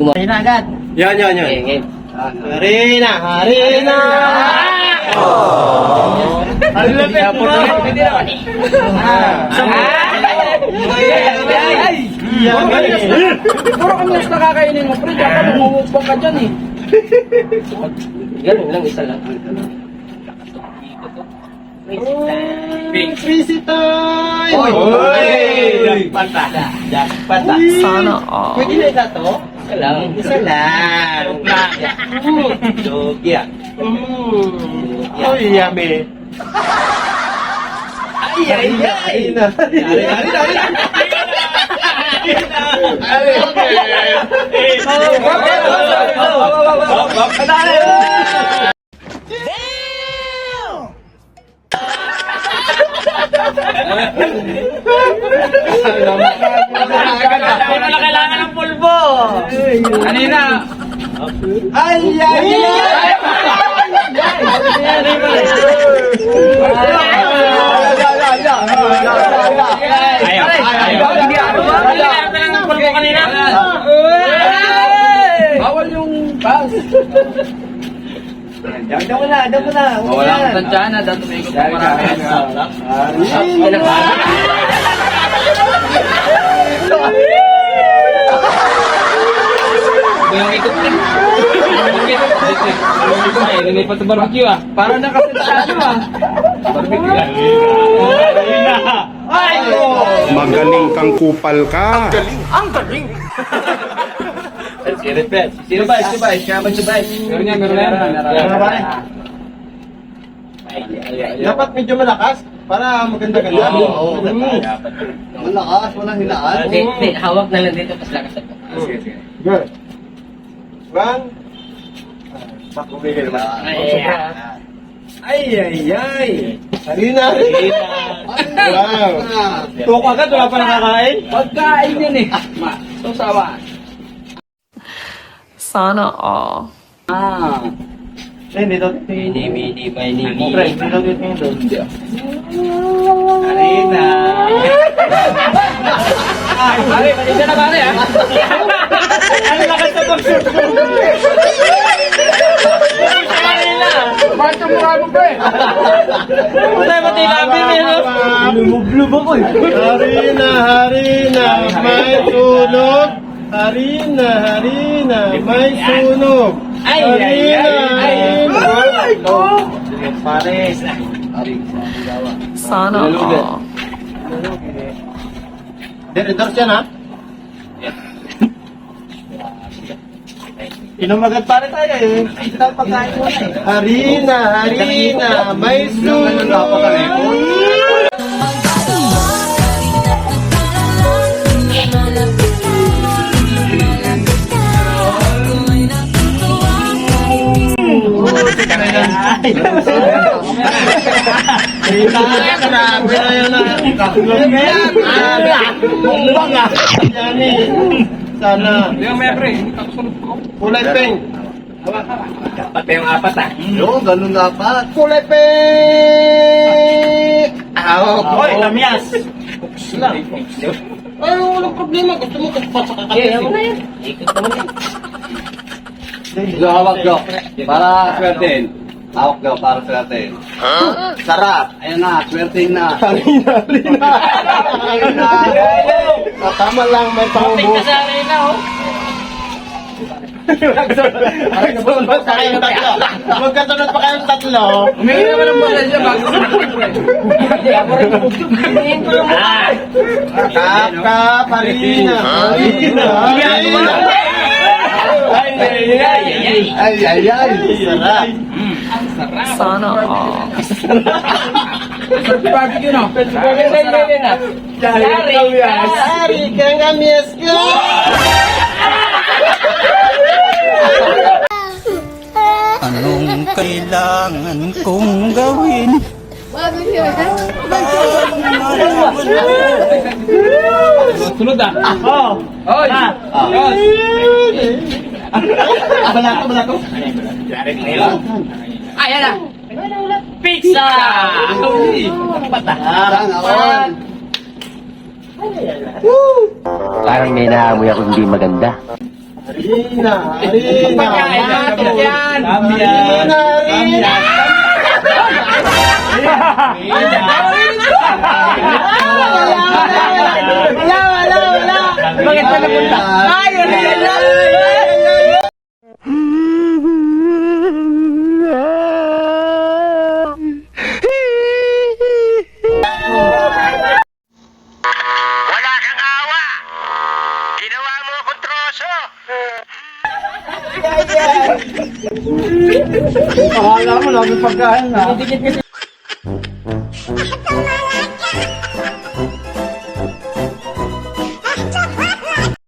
Hari na agad. Yan. Hari na. Hari na po. Puro kami mas nakakainin mo, pre. Dapat mamumukbang ka dyan eh. Ganun lang, isa lang. Visitor! Jackpot. Sana all. Pwede na isa to? Isa lang. Isa lang. Logya. Ay, yummy. Ay. Wala na kailangan ng pulbo. Kanina. Bawal yung bus. Daw mo na. Wala akong tansya na. Dato may ikot mo marami. Yung ikot na. Yung ikot na. Linipat sa barbecue ah. Parang nakasensado ah. Barbecue ah. Magaling kang kupal ka. Sino ba? Meron yan. Dapat medyo malakas para maganda-ganda. Oo. Malakas, walang hinaan. Hindi, hawak na lang dito. Pas lakas ako. Good. One. Pakubigay naman. Ay. Harina. Wow. Tok agad, wala pa nakakain? Pagkain yun eh. Susawa. Sana all. Hindi to. Mini, Pre, hindi daw dito yung doon. Harina. Pare, panisya na pare ah. Ano lakas na pag-shoot ko? Bakit ang mukha mo pre? Patay mo tilabi mo yun. Lumublob ako eh. Harina, may sunog. Harina, may sunog. Ay. Pare. Sana all. Diretors yan ha? Inumagat pare tayo eh. Ito pagkain mo na eh. Harina, may sunog. Grabe na yun ah. Mumbang ah. Yan eh. Sana. Yung may pre. Kulay pink. Pati yung apat ah. Yo, ganun dapat. Kulay pink. Hoy, lamyas. Ay, walang problema. Gusto mo kaspat sa Okay, kakapit. ako na yan. Ikot naman yan. Hawak daw. Para swertein. Hawak daw para swertein. Sarap. Ayun na, swertein na. Harina. Tama lang, may Pati pangubos. ka sa arena oh. Magkasunod pa kayong tatlo. Humingi naman ng bola dyan bago sa pre. Hindi ako rin bubog. Humingiin ko yung mukha. Kap, harina. Ay. Sarap. Sana all. Barbecue no? Barbecue na. Yari ka nga, miss ko! Anong kailangan kong gawin? Sunod ah. Oo. Oh. Bala ko. Ayan na. Pizza! Parang ako. Parang may naamoy ako hindi maganda. Harina. Pagkain natin yan. Harina. Wala. Bakit ka napunta? Ayun! Wala kang awa! Ginawa mo akong troso! Akala mo lang yung pagkain na. Dikit kasi